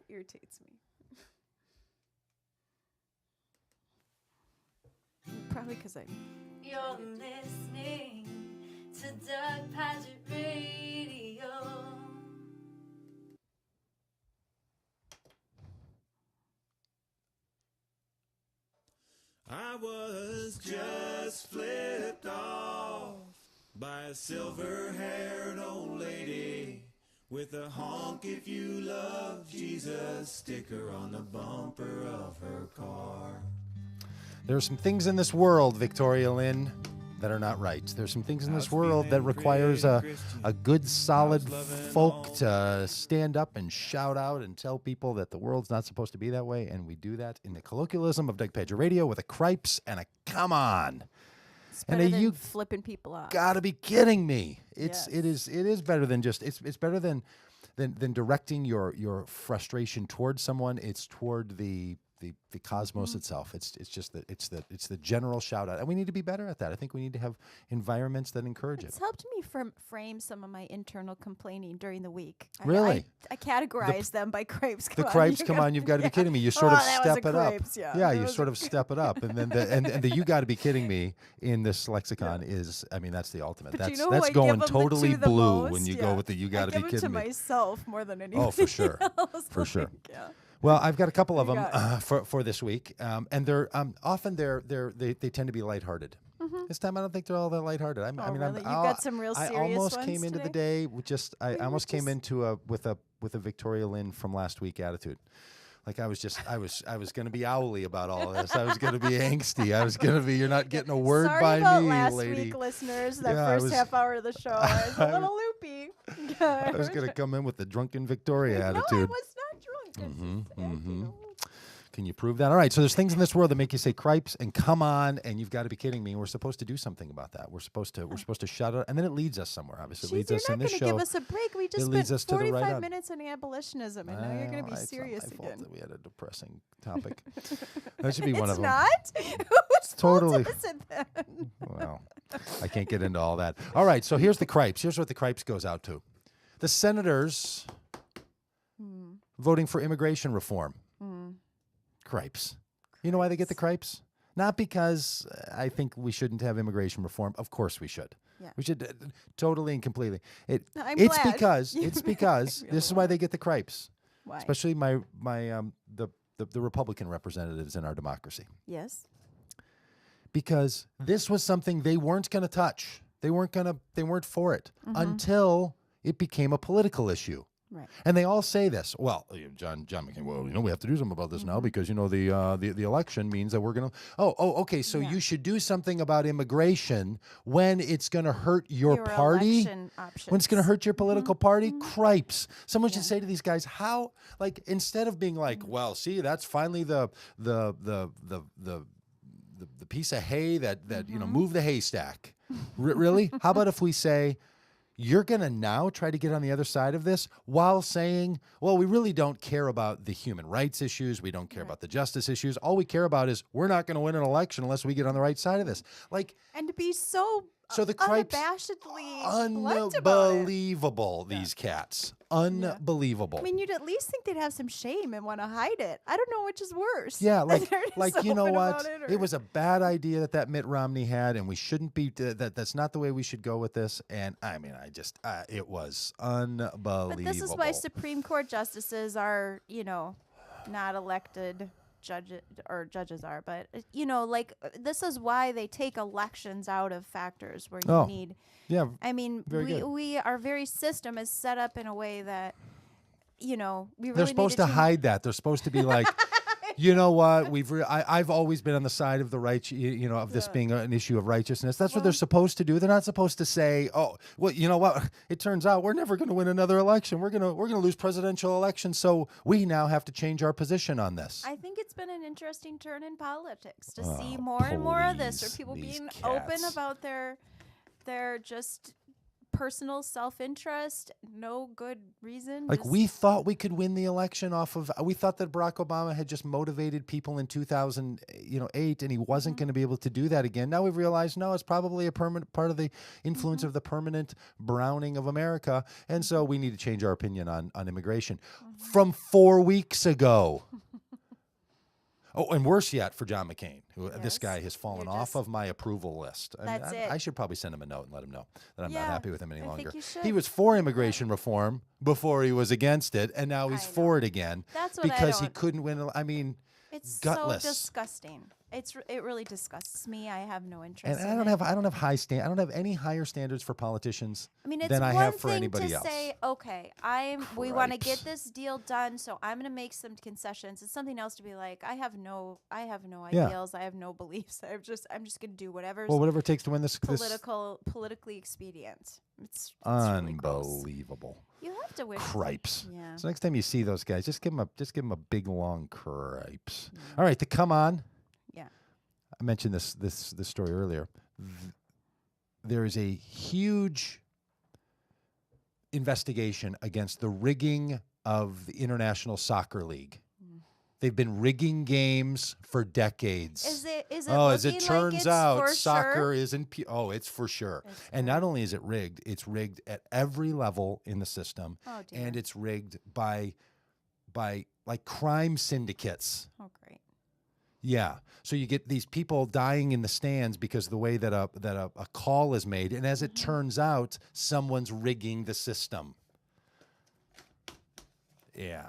irritates me. Probably because You're listening to Doug Paget Radio. I was just flipped off by a silver-haired old lady with a honk if you love Jesus sticker on the bumper of her car. There are some things in this world, Victoria Lynn, that are not right. There's some things in this world that requires a good, solid folk to stand up and shout out and tell people that the world's not supposed to be that way, and we do that in the colloquialism of Doug Paget Radio with a cripes and a come on. it's better And than you flipping people off. Gotta be kidding me! Yes. It is better than just it's better than directing your frustration towards someone. It's toward the cosmos itself. It's just it's the general shout out, and we need to be better at that. I think we need to have environments that encourage It's it. helped me frame some of my internal complaining during the week. Really? I categorize them by cripes. The cripes, come on, you've got to be kidding me. You sort of that was step a it up. cripes, yeah. Yeah, That you was sort a of step it up, and then the you got to be kidding me in this lexicon is, I mean, that's the ultimate. But That's you know who that's I going give 'em totally to the blue most? when you Yeah. go with the you got to be I give kidding it to me. myself more than anything. Oh, for sure. else. For sure. Yeah. Well, I've got a couple of You them for this week, and they're often they tend to be lighthearted. This time, I don't think they're all that lighthearted. I mean, really? You've got some real I serious almost ones came into the today? day with just I almost came into with a Victoria Lynn from last week attitude. Like I was going to be owly about all of this. I was going to be angsty. I was going to be, you're not getting a word Sorry by about me, last lady. week, listeners. That Yeah, I first was- half hour of the show, I was a little loopy. I was going to come in with the drunken Victoria No, I attitude. was not drunk. I just acted a little- Can you prove that? All right, so there's things in this world that make you say cripes and come on, and you've got to be kidding me. We're supposed to do something about that. We're supposed to shout it, and then it leads us somewhere. Obviously, it Jeez, leads you're us not in going this to show. give us a break. We just It leads spent us to the right 45 on. minutes on abolitionism, and now you're going to be Well, serious it's not my again. fault that we had a depressing topic. That should be one It's of them. not? Whose Totally. fault is it then? Well, I can't get into all that. All right, so here's the cripes. Here's what the cripes goes out to. The senators voting for immigration reform. Cripes. You know why they get the cripes? Not because I think we shouldn't have immigration reform. Of course we should. Yeah. We should totally and completely. I'm It's glad. because You it's made because me this is laugh. why they get the cripes. Why? Especially the Republican representatives in our democracy. Yes. Because this was something they weren't going to touch. They weren't for it until it became a political issue. Right. And they all say this. Well, John McCain. Well, we have to do something about this now because the election means that we're going to. Okay. So Yeah. you should do something about immigration when it's going to hurt your party. Election options. When it's going to hurt your political party, cripes. Someone should say to these guys, how? Like instead of being like, well, see, that's finally the piece of hay that move the haystack. Really? How about if we say, you're going to now try to get on the other side of this while saying, well, we really don't care about the human rights issues. We don't care about the justice issues. All we care about is we're not going to win an election unless we get on the right side of this. Like, And to be so the cripes, unabashedly blunt about it. unbelievable, these cats. Unbelievable. I mean, you'd at least think they'd have some shame and want to hide it. I don't know which is worse. Yeah, They're like just you know open what? about it, It or- was a bad idea that Mitt Romney had, and we shouldn't be. That's not the way we should go with this. And I mean, it was unbelievable. But this is why Supreme Court justices are, not elected judges are, but this is why they take elections out of factors where you need. Yeah. I mean, our very system is set up in a way that, we really They're supposed to hide that. They're supposed to be like, you know what? I've always been on the side of the right, of this being an issue of righteousness. That's what they're supposed to do. They're not supposed to say, oh, well, you know what? It turns out we're never going to win another election. We're gonna lose presidential elections. So we now have to change our position on this. I think it's been an interesting turn in politics to see more and more of this, or please, people these being cats. open about their just personal self-interest, no good reason. Like just- we thought we could win the election off of. We thought that Barack Obama had just motivated people in 2008, and he wasn't going to be able to do that again. Now we've realized no, it's probably a permanent part of the influence of the permanent browning of America, and so we need to change our opinion on immigration from 4 weeks ago. Oh, and worse yet for John McCain, who this Yes. guy has fallen You're off just- of my approval list. That's it. I should probably send him a note and let him know that I'm not Yeah, happy with him any I think longer. you should. He was for immigration reform before he was against it, and now he's I know. for it again That's what I because he don't- couldn't win. I mean, It's gutless. so disgusting. It really disgusts me. I have no interest. and in I don't it. have I don't have any higher standards for politicians I mean, it's than I one have for thing anybody to else. say, okay, we want to get Cripes. this deal done, so I'm going to make some concessions. It's something else to be like, I have no Yeah. ideals, I have no beliefs. I'm just going to do whatever's Well, whatever it takes to win this politically expedient. It's really gross. unbelievable. You have to wish. Cripes. Yeah. So next time you see those guys, just give them a big long cripes. All right, to come on. Yeah. I mentioned this story earlier. There is a huge investigation against the rigging of the International Soccer League. They've been rigging games for decades. Is it Oh, as it looking turns like it's out, for soccer sure? isn't. Oh, it's for sure. It's And not only is it rigged, it's rigged at every level in the system, Oh, dear. and it's rigged by like crime syndicates. Oh, great. Yeah. So you get these people dying in the stands because of the way that a call is made, and as it turns out, someone's rigging the system. Yeah.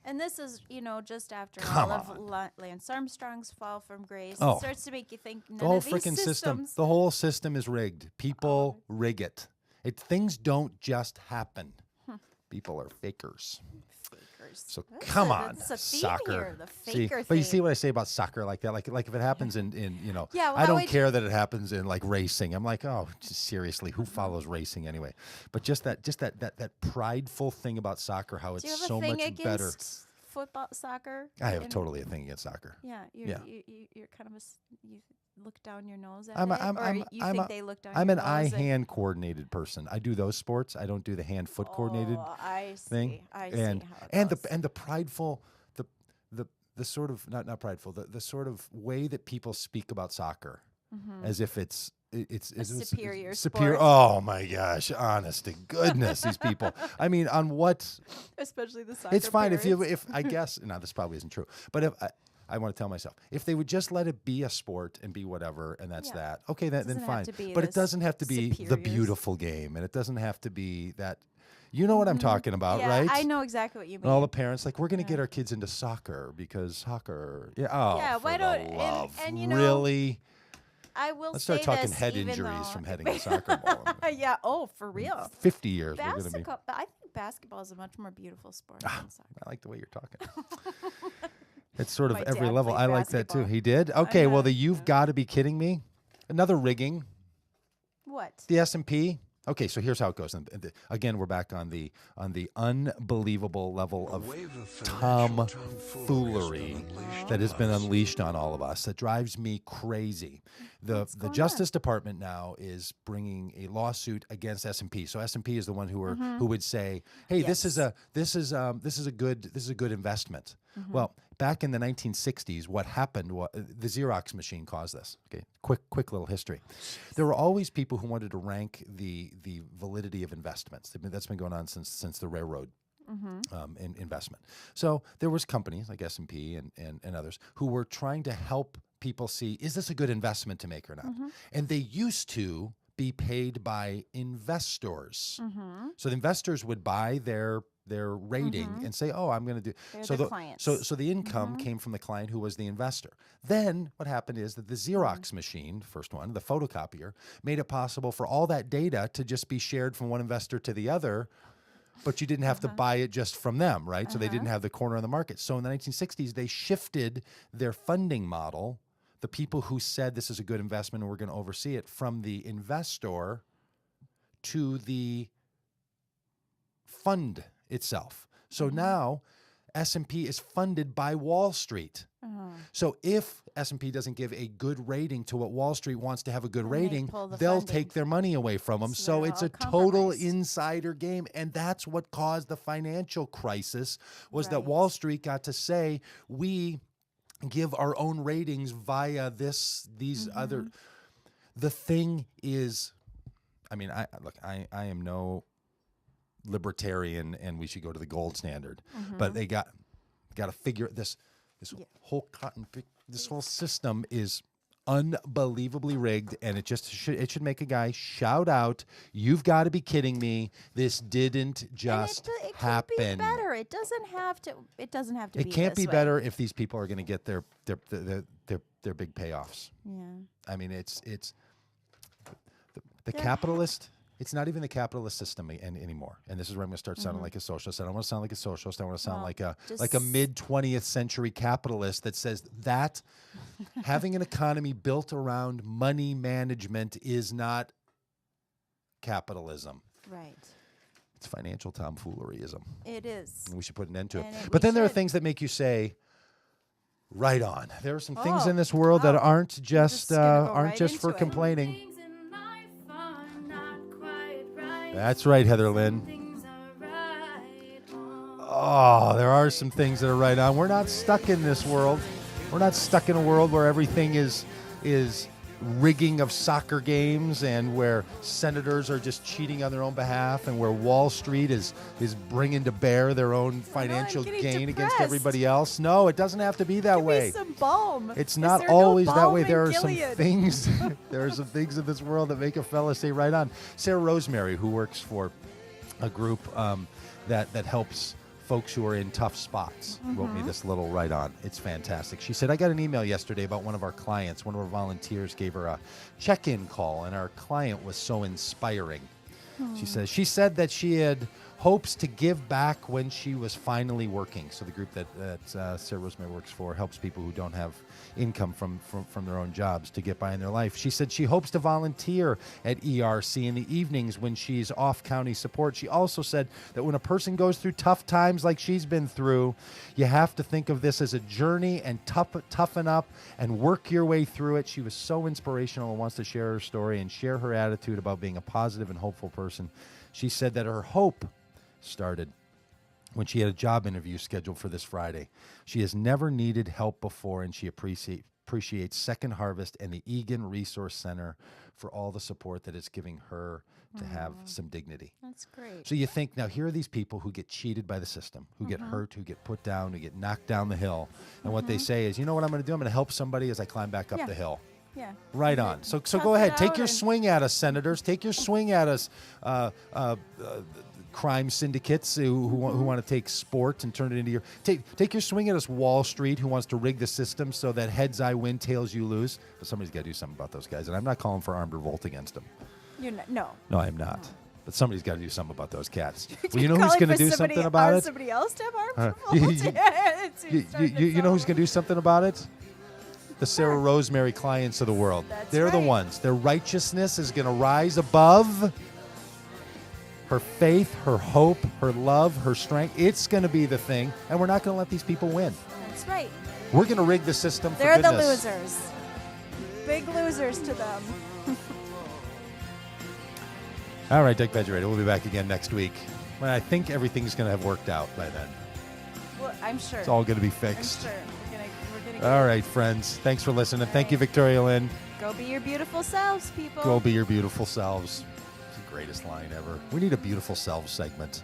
And this is, just after Come all of on. Lance Armstrong's fall from grace. Oh. It starts to make you think none The whole of these freaking system. systems. The whole system is rigged. People rig it. Things don't just happen. People are fakers. Fakers. So That's come a- on, that's a theme soccer. here, the See, faker but you see thing. what I say about soccer like that? Like if it happens in Yeah, well, I that don't way- care that it happens in like racing. I'm like, oh, just seriously, who Mm-hmm. follows racing anyway? But just that prideful thing about soccer, how it's Do you have a so thing much against better. football, soccer? I have And- totally a thing against soccer. Yeah, Yeah. you're kind of you look down your nose at I'm a- it, I'm- or I'm- you I'm think a- they look down I'm your an nose and- eye-hand coordinated person. I do those sports. I don't do the hand-foot coordinated Oh, I see. thing. I and see how it and goes. the prideful the sort of not prideful the sort of way that people speak about soccer as if it's superior superior. sport. Oh my gosh! Honest to goodness, these people. I mean, on what? especially the soccer. It's fine parents. if I guess. No, this probably isn't true. But if I want to tell myself, if they would just let it be a sport and be whatever, and that's Yeah. that. Okay, then Doesn't have fine. to be But it this doesn't have to be the superiors. beautiful game, and it doesn't have to be that. You know what I'm talking about, yeah, right? I know exactly what you mean. And all the parents like, we're going to get our kids into soccer because soccer. Yeah. Oh, Yeah, for why the don't- love. and you know, really? I will Let's say start talking this, head even injuries though- from hitting a soccer ball. yeah. Oh, for real. 50 years we're going to be. Basketball. I think basketball is a much more beautiful sport Ah, than soccer. I like the way you're talking. It's sort of My every dad level. played I like that too. basketball. He did? Okay, well, know, you've got to be kidding me. Another rigging. What? The S&P. Okay, so here's how it goes. And again, we're back on the unbelievable level of tomfoolery that has been unleashed on all of us. That drives me crazy. The going Justice Department now is bringing a lawsuit against S&P. So S&P is the one who would say, "Hey, this is a good investment." Well, back in the 1960s, what happened was the Xerox machine caused this. Okay, quick little history. There were always people who wanted to rank the validity of investments. That's been going on since the railroad. Investment. So there was companies like S&P and others who were trying to help people see, is this a good investment to make or not? And they used to be paid by investors. So the investors would buy their rating and say, "Oh, I'm going to do." They're the clients. So the income came from the client who was the investor. Then what happened is that the Xerox machine, first one, the photocopier, made it possible for all that data to just be shared from one investor to the other. But you didn't have to buy it just from them, right? So they didn't have the corner on the market. So in the 1960s, they shifted their funding model. The people who said this is a good investment and we're going to oversee it, from the investor to the fund itself. So now S&P is funded by Wall Street. So if S&P doesn't give a good rating to what Wall Street wants to have a good Then they rating, pull the they'll funding. take their money away from them. So So they're it's a all total compromised. insider game. And that's what caused the financial crisis, was that Right. Wall Street got to say, we give our own ratings via these other. The thing is, I mean, I am no libertarian, and we should go to the gold standard. But they got to figure this whole this whole system is unbelievably rigged, and it should make a guy shout out, "You've got to be kidding me! This didn't just it happen." Can be better. It doesn't have to. It doesn't have to. It be can't this be way. better if these people are going to get their big payoffs. Yeah. I mean, it's the capitalist. It's not even the capitalist system anymore. And this is where I'm going to start sounding like a socialist. I don't want to sound like a socialist. I want to sound like a mid 20th century capitalist that says that having an economy built around money management is not capitalism. Right. It's financial tomfooleryism. It is. And we should put an end to it. And But then there are should. things that make you say, right on. There are some things Oh, in this world that wow. aren't just gonna go aren't right just for into it. complaining. Things in life are not quite right. That's right, Heather Lynn. Things are right on. Oh, there are some things that are right on. We're not stuck in this world. We're not stuck in a world where everything is rigging of soccer games, and where senators are just cheating on their own behalf, and where Wall Street is bringing to bear their own financial getting gain against depressed. everybody else. No, it doesn't have to be that Give way. me some balm. It's Is not there no always that balm way. in There are some Gilead? things. There are some things in this world that make a fella say right on. Sarah Rosemary, who works for a group that helps folks who are in tough spots, wrote me this little right on. It's fantastic. She said, I got an email yesterday about one of our clients. One of our volunteers gave her a check-in call, and our client was so inspiring. She said that she had hopes to give back when she was finally working. So the group that Sarah Rosemary works for helps people who don't have income from their own jobs to get by in their life. She said she hopes to volunteer at ERC in the evenings when she's off county support. She also said that when a person goes through tough times like she's been through, you have to think of this as a journey and toughen up and work your way through it. She was so inspirational and wants to share her story and share her attitude about being a positive and hopeful person. She said that her hope started when she had a job interview scheduled for this Friday. She has never needed help before, and she appreciates Second Harvest and the Egan Resource Center for all the support that it's giving her to have some dignity. That's great. So you think, now here are these people who get cheated by the system, who get hurt, who get put down, who get knocked down the hill. And what they say is, you know what I'm going to do? I'm going to help somebody as I climb back up Yeah. the hill. Yeah. Right on. So Tough go it ahead. Take out your and- swing at us, senators. Take your swing at us, crime syndicates who want to take sport and turn it into your... Take your swing at us, Wall Street, who wants to rig the system so that heads I win, tails you lose. But somebody's got to do something about those guys. And I'm not calling for armed revolt against them. You're not, no. No, I'm not. But somebody's got to do something about those cats. Well, you You're know who's calling going to for do somebody- something about it? Somebody else to have arms you- revolt? you- It's starting to You know who's sound- going to do something about it? The Sarah Rosemary clients of the world. That's They're the right. ones. Their righteousness is going to rise above her faith, her hope, her love, her strength. It's going to be the thing, and we're not going to let these people win. That's right. We're going to rig the system for They're the goodness. losers. Big losers to them. All right, Dick Vegerator, we'll be back again next week. Well, I think everything's going to have worked out by then. Well, I'm sure. It's all going to be I'm fixed. sure. We're gonna All right, friends. Thanks for listening. Thank you, Victoria Lynn. go be your beautiful selves, people. Go be your beautiful selves. It's the greatest line ever. We need a beautiful selves segment.